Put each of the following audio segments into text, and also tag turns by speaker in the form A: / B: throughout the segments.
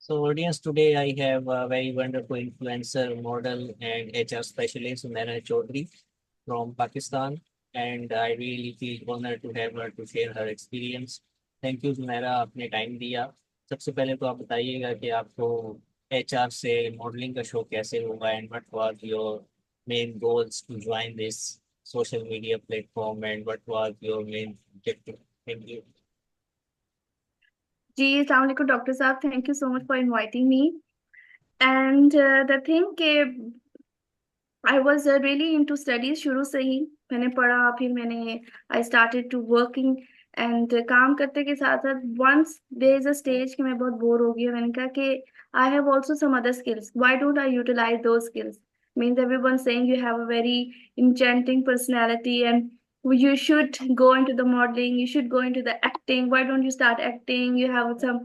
A: So, audience, today I have a very wonderful influencer, model, and HR specialist, Sumaira Chaudhary from Pakistan. And I really feel honored to have her to share her experience. Thank you, Sumaira, आपने time दिया। सबसे पहले तो आप बताइएगा कि आपको HR से मॉडलिंग का शौक कैसे हुआ and what was your main goals to join this social media platform and what was your main objective? Thank you.
B: जी अस्सलाम वालेकुम डॉक्टर साहब, thank you so much for inviting me. And the thing के I was really into studies. शुरू से ही मैंने पढ़ा, फिर मैंने I started to working. And काम करते के साथ साथ once there is a stage कि मैं बहुत बोर हो गई, मैंने कहा कि I have also some other skills, why don't I utilize those skills. Means everyone saying you have a very enchanting personality and you should go into the modeling, you should go into the acting, why don't you start acting, you have some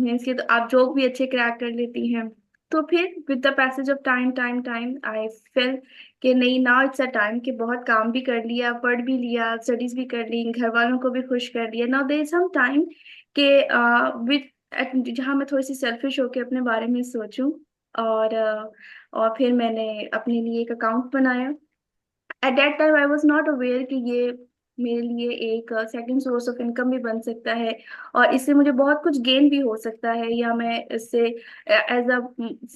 B: means कि तो आप joke भी अच्छे crack कर लेती हैं। तो फिर with the passage of time I fail कि नहीं, ना इट्स अ टाइम कि बहुत काम भी कर लिया, पढ़ भी लिया, स्टडीज भी कर ली, घर वालों को भी खुश कर लिया। Now there is some time कि विद जहाँ मैं थोड़ी सी सेल्फिश होकर अपने बारे में सोचूं। और और फिर मैंने अपने लिए एक अकाउंट बनाया। At that time I was not aware कि ये मेरे लिए एक सेकंड सोर्स ऑफ इनकम भी बन सकता है और इससे मुझे बहुत कुछ गेन भी हो सकता है, या मैं इससे एज अ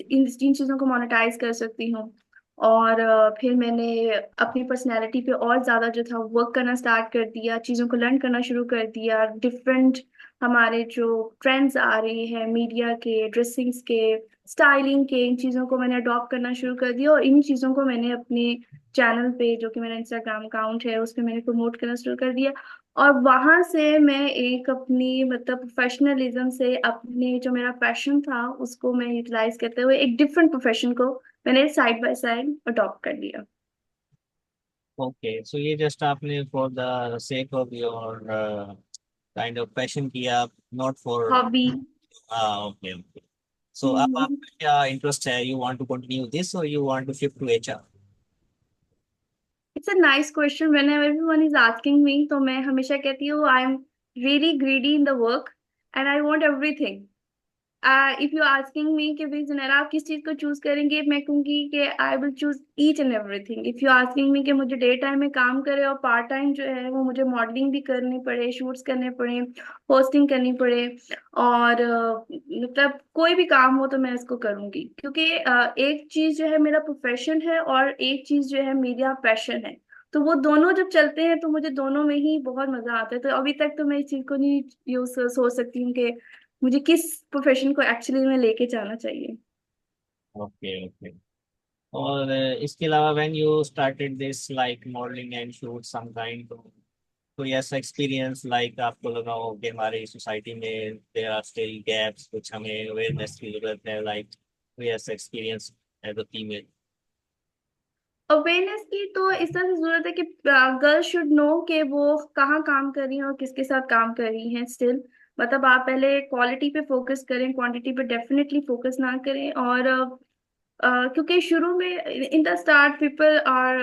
B: इन चीज़ों को मोनेटाइज कर सकती हूँ। और फिर मैंने अपनी पर्सनैलिटी पे और ज़्यादा जो था वर्क करना स्टार्ट कर दिया, चीज़ों को लर्न करना शुरू कर दिया। डिफरेंट हमारे जो ट्रेंड्स आ रहे हैं मीडिया के, ड्रेसिंग्स के, स्टाइलिंग के, इन चीज़ों को मैंने अडॉप्ट करना शुरू कर दिया और इन चीज़ों को मैंने अपने चैनल पे, जो कि मेरा इंस्टाग्राम अकाउंट है, उस पे मैंने प्रमोट करना शुरू कर दिया। और वहां से मैं एक अपनी मतलब प्रोफेशनलिज्म से अपने जो मेरा पैशन था उसको मैं यूटिलाइज करते हुए एक डिफरेंट प्रोफेशन को मैंने साइड बाय साइड अडॉप्ट कर लिया।
A: ओके, सो ये जस्ट आपने for the sake of your kind of passion किया, not for.
B: Hobby.
A: Okay okay. So अब आपका क्या इंटरेस्ट है? You want to continue this और you want to shift to HR?
B: It's a nice question when everyone is asking me, तो मैं हमेशा कहती हूँ I am really greedy in the work and I want everything. If you asking me कि भाई जुनैरा आप किस चीज को चूज करेंगे, मैं कहूंगी कि I will choose each and everything. If you asking me कि मुझे डे टाइम में काम करे और पार्ट टाइम जो है वो मुझे मॉडलिंग भी करनी पड़े, शूट्स करने पड़े, पोस्टिंग करनी पड़े, और मतलब कोई भी काम हो तो मैं इसको करूंगी, क्योंकि एक चीज जो है मेरा प्रोफेशन है और एक चीज जो है मेरा पैशन है। तो वो दोनों जब चलते हैं तो मुझे दोनों में ही बहुत मजा आता है। तो अभी तक तो मैं इस चीज को नहीं यूज सोच सकती हूँ कि मुझे किस प्रोफेशन को एक्चुअली में लेके जाना चाहिए।
A: Okay okay. और इसके अलावा when you started this like modelling and shoot some kind, तो कोई ऐसा एक्सपीरियंस लाइक आपको लगा हो कि हमारी सोसाइटी में देयर आर स्टिल गैप्स, कुछ हमें अवेयरनेस की जरूरत है, लाइक कोई ऐसा experience as a female?
B: Awareness की तो इस तरह से जरूरत है कि गर्ल्स शुड नो कि वो कहाँ काम कर रही हैं और किसके साथ काम कर रही हैं। स्टिल मतलब आप पहले क्वालिटी पे फोकस करें, क्वांटिटी पे डेफिनेटली फोकस ना करें। और क्योंकि शुरू में in the start people are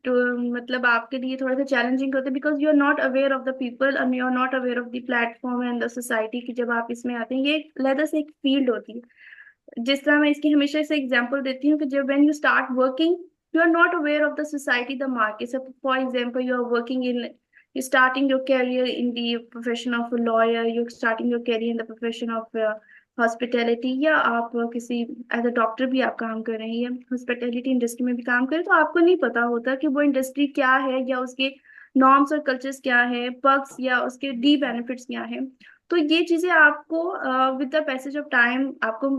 B: तो मतलब आपके लिए थोड़ा सा चैलेंजिंग होता है, because you are not aware of the people and you are not aware of the platform and the society की। जब आप इसमें आते हैं, ये अलग से एक फील्ड होती है। जिस तरह मैं इसकी हमेशा से एग्जांपल देती हूँ कि जब when you start working you are not aware of the society, the market. So for example, you are working in, you starting your career in the profession of a lawyer, you're starting your career in the profession of hospitality, या आप किसी as a doctor भी आप काम कर रहे हैं या हॉस्पिटैलिटी इंडस्ट्री में भी काम करें, तो आपको नहीं पता होता कि वो इंडस्ट्री क्या है या उसके नॉर्म्स और कल्चर्स क्या है, पर्क्स या उसके डी बेनिफिट्स क्या है। तो ये चीजें आपको with the passage of time आपको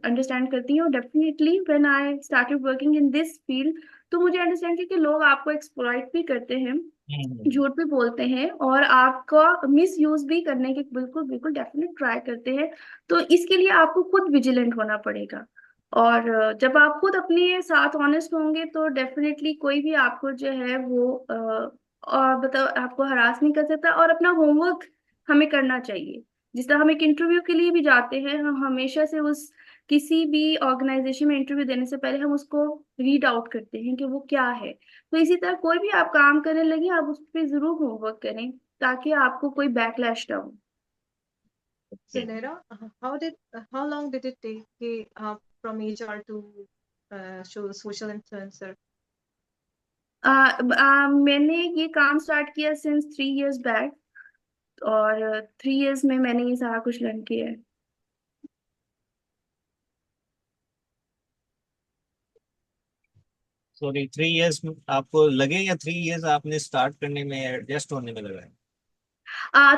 B: अंडरस्टैंड करती हैं। और definitely when I started working in this field, तो मुझे अंडरस्टैंड किया कि लोग आपको एक्सप्लॉइट भी करते हैं,
A: हम्म।
B: झूठ भी बोलते हैं और आपका मिस यूज भी करने की बिल्कुल बिल्कुल डेफिनेट ट्राई करते हैं। तो इसके लिए आपको खुद विजिलेंट होना पड़ेगा। और जब आप खुद अपने साथ ऑनेस्ट होंगे तो डेफिनेटली कोई भी आपको जो है वो और बताओ आपको हरास नहीं कर सकता। और अपना होमवर्क हमें करना चाहिए। जिस तरह हम एक इंटरव्यू के लिए भी जाते हैं, हम हमेशा से उस किसी भी ऑर्गेनाइजेशन में इंटरव्यू देने से पहले हम उसको रीड आउट करते हैं कि वो क्या है। तो इसी तरह कोई भी आप काम करने लगे, आप उस पर जरूर होमवर्क करें ताकि आपको कोई बैकलैश ना हो।
C: Zanera, how long did it take from HR to show social influencer?
B: मैंने ये काम स्टार्ट किया सिंस 3 इयर्स बैक, और 3 इयर्स में मैंने ये सारा कुछ लर्न किया है।
A: सॉरी, 3 इयर्स आपको लगे या 3 इयर्स आपने स्टार्ट करने में एडजस्ट होने में लगा है?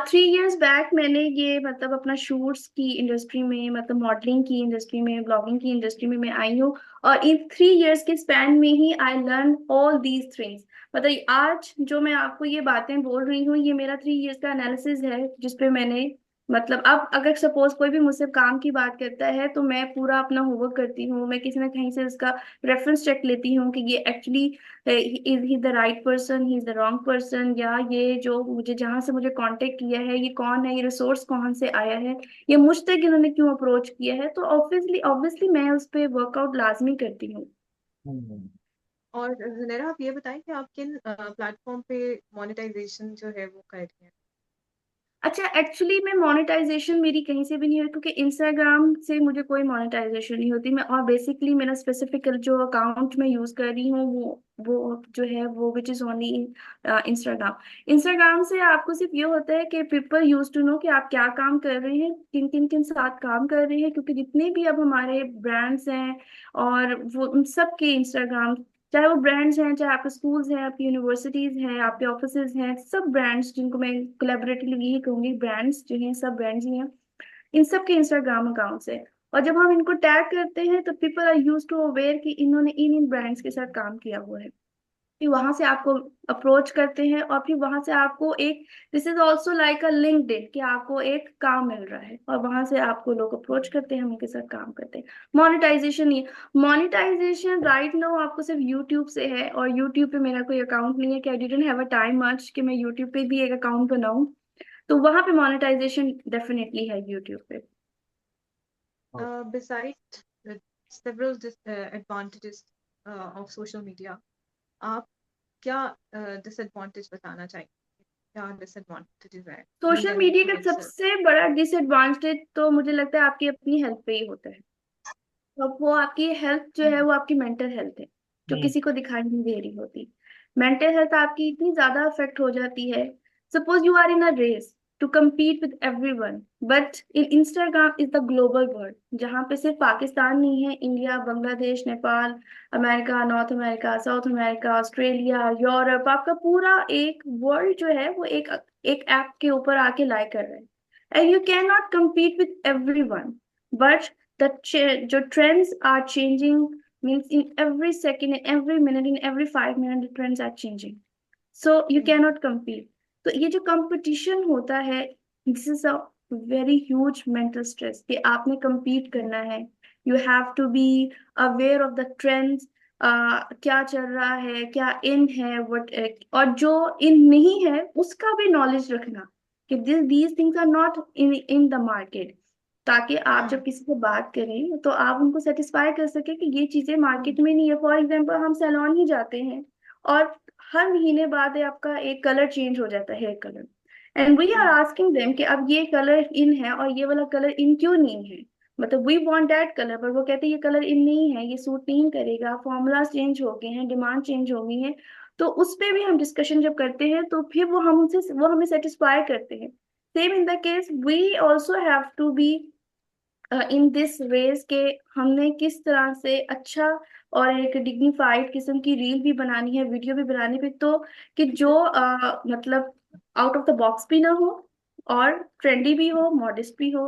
B: 3 इयर्स बैक मैंने ये मतलब अपना शूट्स की इंडस्ट्री में, मतलब मॉडलिंग की इंडस्ट्री में, ब्लॉगिंग की इंडस्ट्री में मैं आई हूँ। और इन 3 इयर्स के स्पैन में ही I learn all these things. मतलब आज जो मैं आपको ये बातें बोल रही हूँ, ये मेरा 3 इयर्स का एनालिसिस है, जिसपे मैंने मतलब अब अगर सपोज कोई भी मुझसे काम की बात करता है तो मैं पूरा अपना होमवर्क करती हूँ, मैं किसी ना कहीं से उसका रेफरेंस चेक लेती हूँ कि ये actually is he the right person, he is the wrong person, या ये जो मुझे जहां से मुझे कांटेक्ट किया है ये कौन है, ये रिसोर्स कौन से आया है, ये मुझ तक इन्होंने क्यों अप्रोच किया है। तो ऑब्वियसली ऑब्वियसली मैं उस पर वर्कआउट लाजमी करती हूँ।
A: हम्म।
C: और ज़नेरा, आप ये बताएं कि आप किन प्लेटफॉर्म पे मोनेटाइजेशन जो है वो कर रही हैं?
B: अच्छा, एक्चुअली मैं मोनेटाइजेशन मेरी कहीं से भी नहीं हुई, क्योंकि इंस्टाग्राम से मुझे कोई मोनेटाइजेशन नहीं होती। मैं और बेसिकली मेरा स्पेसिफिक जो अकाउंट मैं यूज कर रही हूँ वो जो है वो which is only Instagram. Instagram से आपको सिर्फ ये होता है कि पीपल यूज टू नो कि आप क्या काम कर रहे हैं, किन किन किन साथ काम कर रहे हैं, क्योंकि जितने भी अब हमारे ब्रांड्स हैं और वो उन सब के इंस्टाग्राम, चाहे वो ब्रांड्स हैं, चाहे आपके स्कूल्स हैं, आपकी यूनिवर्सिटीज हैं, आपके ऑफिसेज हैं, सब ब्रांड्स जिनको मैं कोलैबोरेटिवली यही कहूंगी, ब्रांड्स जो हैं सब ब्रांड्स ही हैं, इन सब के इंस्टाग्राम अकाउंट्स है। और जब हम इनको टैग करते हैं तो people are use to aware कि इन्होंने इन इन ब्रांड्स के साथ काम किया हुआ है। फिर वहां से आपको अप्रोच करते हैं, और फिर वहां से आपको एक, this is also like a LinkedIn, कि आपको एक काम मिल रहा है और वहां से आपको लोग अप्रोच करते हैं, हम उनके साथ काम करते हैं। मोनेटाइजेशन नहीं, मोनेटाइजेशन राइट नाउ आपको सिर्फ यूट्यूब से है, और यूट्यूब पे मेरा कोई अकाउंट नहीं है कि I didn't have a time much कि मैं यूट्यूब पे भी एक अकाउंट बनाऊं। तो वहां पे मोनेटाइजेशन डेफिनेटली है यूट्यूब पे।
C: Besides several advantages of social media, आप क्या डिसएडवांटेज बताना चाहेंगे? क्या डिसएडवांटेजेस है बीइंग
B: सोशल
C: एन
B: मीडिया का
C: इन्फ्लुएंसर?
B: सबसे बड़ा डिसएडवांटेज तो मुझे लगता है आपकी अपनी हेल्थ पे ही होता है। अब वो आपकी हेल्थ जो है वो आपकी मेंटल हेल्थ है, जो
A: हम्म।
B: किसी को दिखाई नहीं दे रही होती। मेंटल हेल्थ आपकी इतनी ज्यादा अफेक्ट हो जाती है। Suppose you are in a race to compete with everyone, but in Instagram is the global world, जहाँ पे सिर्फ पाकिस्तान नहीं है, India, Bangladesh, Nepal, America, North America, South America, Australia, Europe, आपका पूरा एक वर्ल्ड जो है वो एक एक ऐप के ऊपर आके लाई कर रहा है। And you can not compete with everyone, but the trends are changing, means in every second, in every minute, in every 5 minutes the trends are changing, so you cannot compete। तो ये जो competition होता है, this is a very huge mental stress कि आपने compete करना है। You have to be aware of the trends, क्या चल रहा है, क्या इन है, वट, और जो इन नहीं है उसका भी नॉलेज रखना कि these things are not in the market, ताकि आप जब किसी से बात करें तो आप उनको सेटिस्फाई कर सके कि ये चीजें मार्केट में नहीं है। फॉर एग्जाम्पल हम सैलून ही जाते हैं और हर महीने बाद आपका एक कलर चेंज हो जाता है, hair colour, and we are asking them कि अब ये कलर इन है और ये वाला कलर इन क्यों नहीं है। मतलब वी वांट दैट कलर, पर वो कहते हैं ये कलर इन नहीं है, ये सूट नहीं करेगा, फॉर्मूला चेंज हो गए हैं, डिमांड चेंज हो गई है। तो उस पे भी हम डिस्कशन जब करते हैं तो फिर वो हमें सेटिस्फाई करते हैं। Same in the case we also have to be in this ways के हमने किस तरह से अच्छा और एक डिग्निफाइड किस्म की रील भी बनानी है, वीडियो भी बनानी है, तो कि जो मतलब आउट ऑफ द बॉक्स भी ना हो और ट्रेंडी भी हो, मॉडेस्ट भी हो।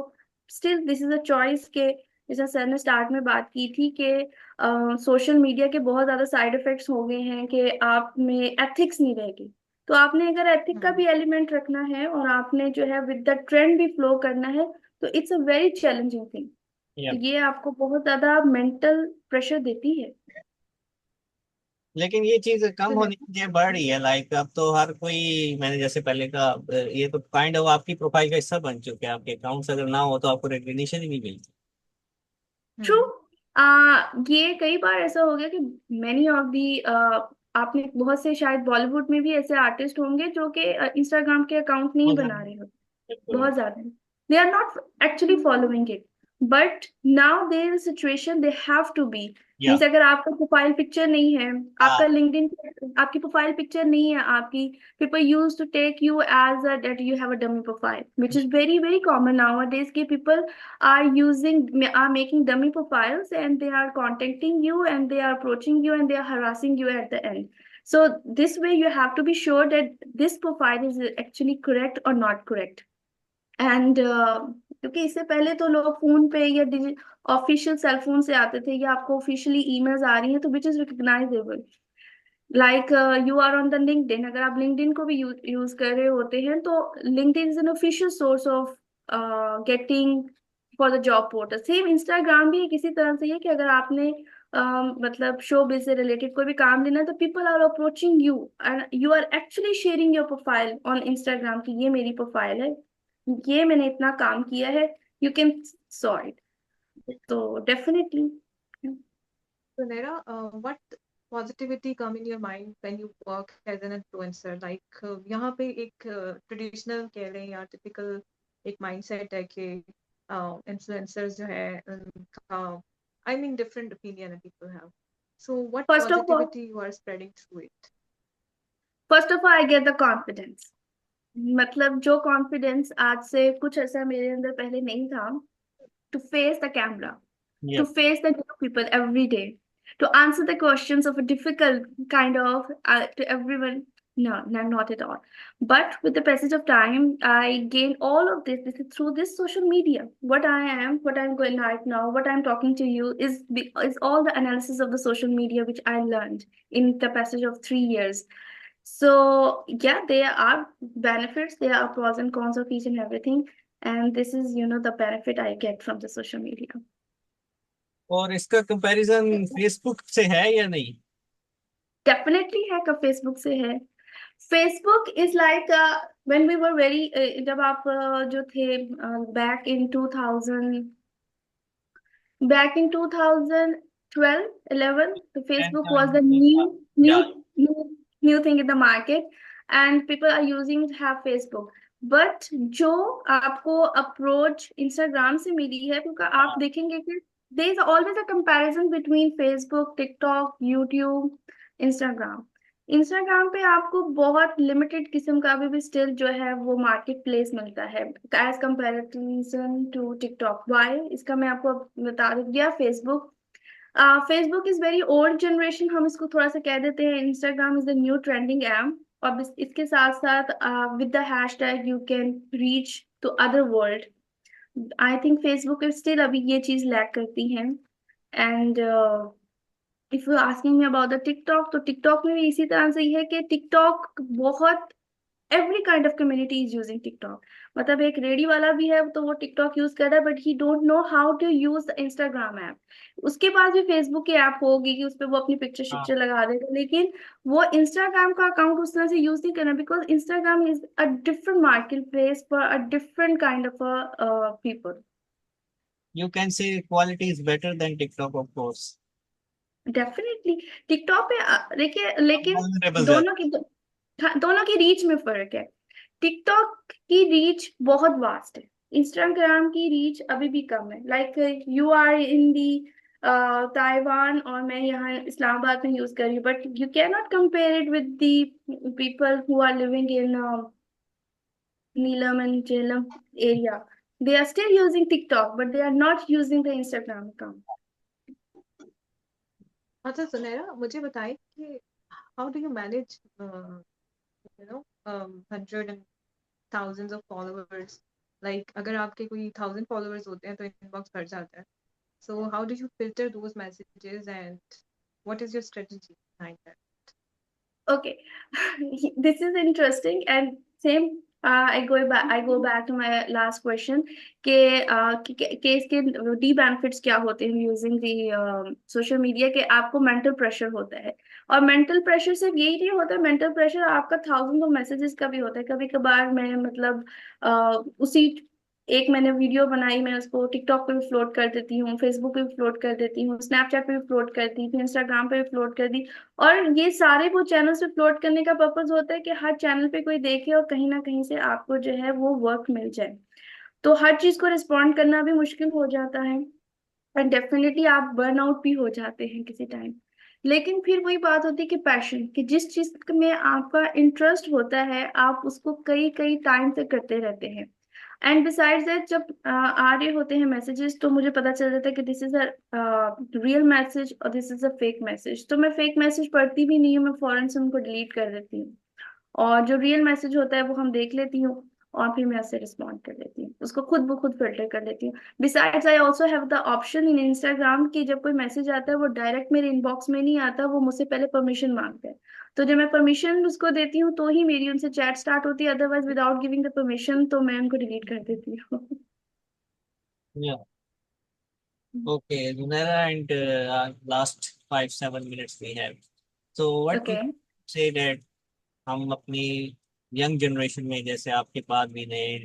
B: Still this is a choice के, जैसा सर ने स्टार्ट में बात की थी कि सोशल मीडिया के बहुत ज्यादा साइड इफेक्ट्स हो गए हैं कि आप में एथिक्स नहीं रहेगी। तो आपने अगर एथिक का भी एलिमेंट रखना है और आपने जो है विद द ट्रेंड भी फ्लो करना है, तो it's a very challenging thing. तो
A: या
B: ये आपको बहुत ज्यादा मेंटल प्रेशर देती है।
A: लेकिन ये चीज कम
C: तो
A: होनी चाहिए, बढ़ रही है। लाइक अब तो हर कोई, मैंने जैसे पहले कहा, ये तो काइंड ऑफ आपकी प्रोफाइल का हिस्सा बन चुके हैं। आपके अकाउंट्स अगर ना हो तो आपको रिकग्निशन ही नहीं मिलती।
B: ट्रू। ये कई बार ऐसा हो गया कि मैनी ऑफ दी, आपने बहुत से शायद बॉलीवुड में भी ऐसे आर्टिस्ट होंगे जो कि इंस्टाग्राम के अकाउंट नहीं
A: बहुत
B: बना
A: ज्यादा।
B: रहे हो,
A: बिल्कुल।
B: बहुत ज्यादा। they are not actually following it, but now there is a situation they have to be.
A: Yeah.
B: Means अगर आपका प्रोफाइल पिक्चर नहीं है, आपका
A: हाँ.
B: लिंक्डइन, आपकी प्रोफाइल पिक्चर नहीं है आपकी, people used to take you as a, that you have a dummy profile, which is very very common nowadays. कि people are making dummy profiles and they are contacting you and they are approaching you and they are harassing you at the end. So this way you have to be sure that this profile is actually correct or not correct. And क्योंकि इससे पहले तो लोग phone पे या official cell phone से आते थे, या आपको ऑफिशियली ईमेल्स आ रही हैं तो which is recognizable, like you are on the LinkedIn, अगर आप लिंक्डइन को भी यूज कर रहे होते हैं तो LinkedIn is an official source of getting for the job portal. Same Instagram भी एक इसी तरह से है कि अगर आपने मतलब शोबिज से रिलेटेड कोई भी काम लेना है तो people are approaching you and you are actually sharing your profile on Instagram कि ये मेरी प्रोफाइल है, ये मैंने इतना काम किया है, यू कैन सॉ इट। तो definitely.
C: Sunera, what positivity come in your mind when you work as an influencer? Like यहाँ पे एक traditional कह लें या typical एक mindset है कि influencers जो है उनका, I mean different opinion people have. So what
B: First of all,
C: positivity you are spreading through it?
B: First of all I get the confidence, मतलब जो कॉन्फिडेंस आज से कुछ ऐसा मेरे अंदर पहले नहीं था, to face the camera,
A: Yeah.
B: to face the new people every day, to answer the questions of a difficult kind of to everyone. No, no, not at all. But with the passage of time, I gained all of this. This is through this social media. What I am, what I'm going right now, what I'm talking to you is all the analysis of the social media which I learned in the passage of 3 years. So yeah, there are benefits, there are pros and cons of each and everything, and this is the benefit I get from the social media.
A: और इसका comparison Facebook से है या नहीं?
B: Definitely है, का Facebook से है। Facebook is like when we were very, जब आप जो थे back in 2012 11, the Facebook was the
A: Yeah.
B: new thing in the market and people are using to have Facebook. But जो आपको अप्रोच इंस्टाग्राम से मिली है, क्योंकि आप देखेंगे कि there is always a comparison between Facebook, TikTok, YouTube, Instagram. Instagram पे आपको बहुत लिमिटेड किस्म का अभी भी स्टिल जो है वो मार्केट प्लेस मिलता है as comparison to TikTok. Why, इसका मैं आपको बता दिया। Facebook Facebook is very old generation, हम इसको थोड़ा सा कह देते हैं। Instagram is the new trending app, और इसके साथ साथ with the hashtag you can reach to other world. I think Facebook still अभी ये चीज लैक करती है। And if you asking me about the TikTok, तो टिकटॉक में भी इसी तरह से ही है कि टिकटॉक बहुत every kind of community is using TikTok. मतलब एक रेडी वाला भी है तो वो टिकटॉक यूज कर रहा है, but he don't know how to use the Instagram app. उसके पास भी फेसबुक की ऐप होगी कि उस पर वो अपनी पिक्चर शिक्चर लगा देगा, लेकिन वो इंस्टाग्राम का अकाउंट उस तरह से यूज नहीं करना, because Instagram is a different market place for a different kind of people.
A: You can say quality is better than TikTok, of course.
B: Definitely TikTok पे देखिए, लेकिन
A: Vulnerables है.
B: दोनों की रीच में फर्क है। टिकटॉक की रीच बहुत वास्ट है, इंस्टाग्राम की रीच अभी भी कम है। Like you are in the Taiwan और मैं यहाँ इस्लामाबाद में यूज कर रही हूँ, but you can not compare it with the people who are living in Neelum and Jhelum area. They are still using TikTok but they are not using the Instagram account.
C: अच्छा सुनैरा, मुझे बताएं कि how do you manage hundred and thousands of followers? Like अगर आपके कोई 1000 followers होते हैं तो inbox भर जाता है. So how do you filter those messages and what is your strategy behind that?
B: Okay, this is interesting and same. I go back to my last question के इसके डी बेनिफिट्स क्या होते हैं यूजिंग दी सोशल मीडिया के। आपको mental pressure होता है, और मेंटल प्रेशर सिर्फ यही नहीं होता है, मेंटल प्रेशर आपका थाउजेंड ऑफ मैसेजेस का भी होता है। कभी कभार मैं मतलब उसी एक मैंने वीडियो बनाई, मैं उसको टिकटॉक पे भी फ्लोट कर देती हूँ, फेसबुक पे भी फ्लोट कर देती हूँ, स्नैपचैट पे भी फ्लोट करती थी, इंस्टाग्राम पे भी फ्लोट कर दी। और ये सारे वो चैनल्स पे फ्लोट करने का पर्पज होता है कि हर चैनल पे कोई देखे और कहीं ना कहीं से आपको जो है वो वर्क मिल जाए। तो हर चीज को रिस्पॉन्ड करना भी मुश्किल हो जाता है, एंड डेफिनेटली आप बर्न आउट भी हो जाते हैं किसी टाइम। लेकिन फिर वही बात होती है कि पैशन, कि जिस चीज में आपका इंटरेस्ट होता है आप उसको कई कई टाइम से करते रहते हैं। एंड बिसाइड्स दैट जब आ रहे होते हैं मैसेजेस तो मुझे पता चल जाता है कि this is a real message और this is a fake message, तो मैं फेक मैसेज पढ़ती भी नहीं हूँ, मैं फौरन से उनको डिलीट कर देती हूँ। और जो रियल मैसेज होता है वो हम देख लेती हूँ और फिर मैं उससे रिस्पॉन्ड कर लेती हूँ, उसको खुद ब खुद फिल्टर कर लेती हूँ। Besides I also have the option in Instagram कि जब कोई मैसेज आता है वो डायरेक्ट मेरे इनबॉक्स में नहीं आता, वो मुझसे पहले परमिशन मांगते हैं। तो जब मैं परमिशन उसको देती हूँ तो ही मेरी उनसे चैट स्टार्ट होती है, otherwise without giving the permission तो मैं उनको डिलीट कर देती हूँ।
A: Yeah. Okay, Lunera, and last 5-7 minutes we have. So what
B: okay.
A: you say that हम अपनी यंग जनरेशन में, जैसे आपके पास भी नए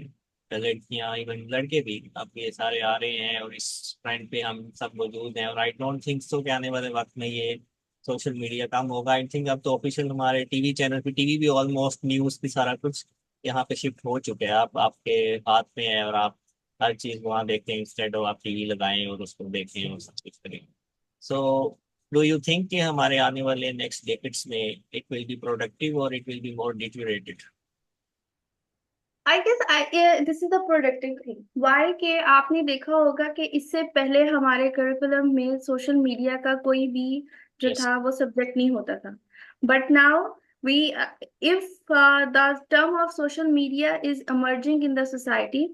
A: लड़कियां, इवन लड़के भी आपके सारे आ रहे हैं और इस ट्रेंड पे हम सब मौजूद हैं, और आई डोंट थिंक सो कि आने वाले वक्त में ये सोशल मीडिया कम होगा। आई थिंक अब तो ऑफिशियल हमारे टीवी चैनल पे, टीवी भी ऑलमोस्ट न्यूज भी सारा कुछ यहाँ पे शिफ्ट हो चुके हैं। आप आपके हाथ में है और आप हर चीज वहाँ देखते हैं, इंस्टेड ऑफ आप टीवी लगाएं और उसको देखें और सब कुछ करें। सो डू यू थिंक कि हमारे आने वाले नेक्स्ट डेकेड्स में इट विल बी प्रोडक्टिव और it will be more deteriorated?
B: I guess this is the productive thing why के आपने देखा होगा कि इससे पहले हमारे करिकुलम में सोशल मीडिया का कोई भी जो
A: यस।
B: था वो सब्जेक्ट नहीं होता था। But now we if the term of social media is emerging in the society,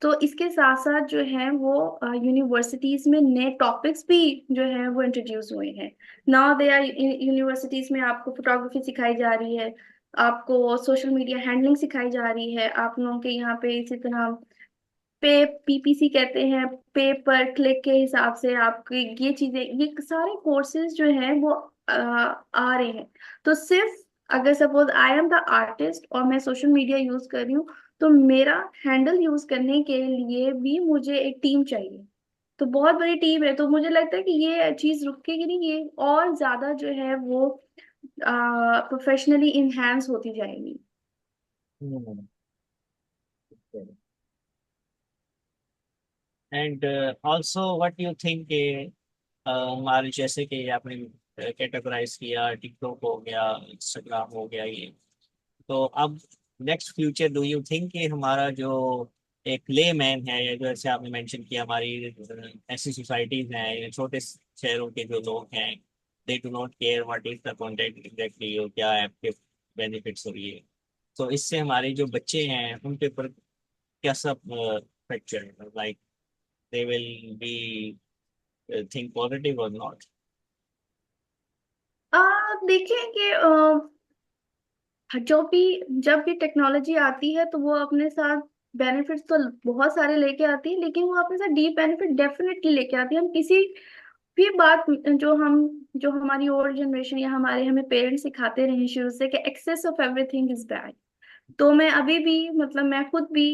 B: तो इसके साथ साथ जो है वो यूनिवर्सिटीज में नए टॉपिक्स भी जो है वो इंट्रोड्यूस हुए हैं। नाउ दे आर यूनिवर्सिटीज में आपको फोटोग्राफी सिखाई जा रही है, आपको सोशल मीडिया हैंडलिंग सिखाई जा रही है, आप लोगों के यहाँ पे इसी तरह पे पीपीसी कहते हैं, पे पर क्लिक के हिसाब से आपके ये चीजें, ये सारे कोर्सेज जो हैं वो आ रहे हैं। तो सिर्फ अगर suppose I am the artist और मैं सोशल मीडिया यूज कर रही हूँ, तो मेरा हैंडल यूज करने के लिए भी मुझे एक टीम चाहिए, तो बहुत बड़ी टीम है। तो मुझे लगता है कि ये चीज रुकेगी नहीं, ये और ज्यादा जो है वो प्रोफेशनली इनहेंस होती जाएगी।
A: And also what you think, हमारे जैसे कि आपने कैटेगराइज किया, टिकटॉक हो गया, इंस्टाग्राम हो गया, ये तो अब next future do you think कि हमारा जो एक ले मैन है, या जैसे आपने मेंशन किया, हमारी ऐसी सोसाइटीज हैं या छोटे शहरों के जो लोग हैं, they do not care what is the content exactly, और क्या ऐप के बेनिफिट्स हो रही है, तो इससे हमारे जो बच्चे हैं उनके ऊपर कैसा fracture, like they will be think positive और नॉट?
B: देखिए कि जो भी जब भी टेक्नोलॉजी आती है तो वो अपने साथ बेनिफिट्स तो बहुत सारे लेके आती है, लेकिन वो अपने साथ डीप बेनिफिट डेफिनेटली लेके आती है। हम किसी भी बात जो हमारी ओल्ड जनरेशन या हमारे हमें पेरेंट्स सिखाते रहे शुरू से कि excess of everything is bad, तो मैं अभी भी मतलब मैं खुद भी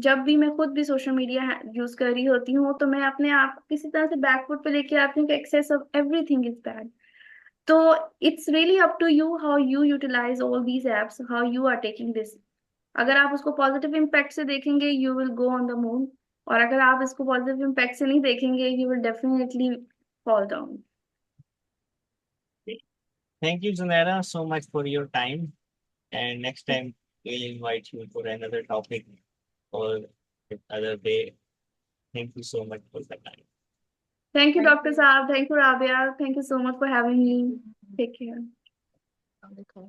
B: जब भी मैं खुद भी सोशल मीडिया यूज कर रही होती हूँ तो मैं अपने आप को किसी तरह से बैकफुट पे लेके आती हूँ कि excess of everything is bad. तो it's really up to you how you utilize all these apps, how you are taking this. अगर आप उसको पॉजिटिव इम्पैक्ट से देखेंगे you will go on the moon, और अगर आप इसको पॉजिटिव इम्पैक्ट से नहीं देखेंगे you will definitely fall down.
A: Thank you, Zunaira, so much for your time. And next time we'll invite you for another topic or other day. Thank you so much for the time.
B: Thank you
C: Thank
B: doctor
C: you.
B: साहब, thank you Rabia, thank you so much for having me. Take care.
C: देखो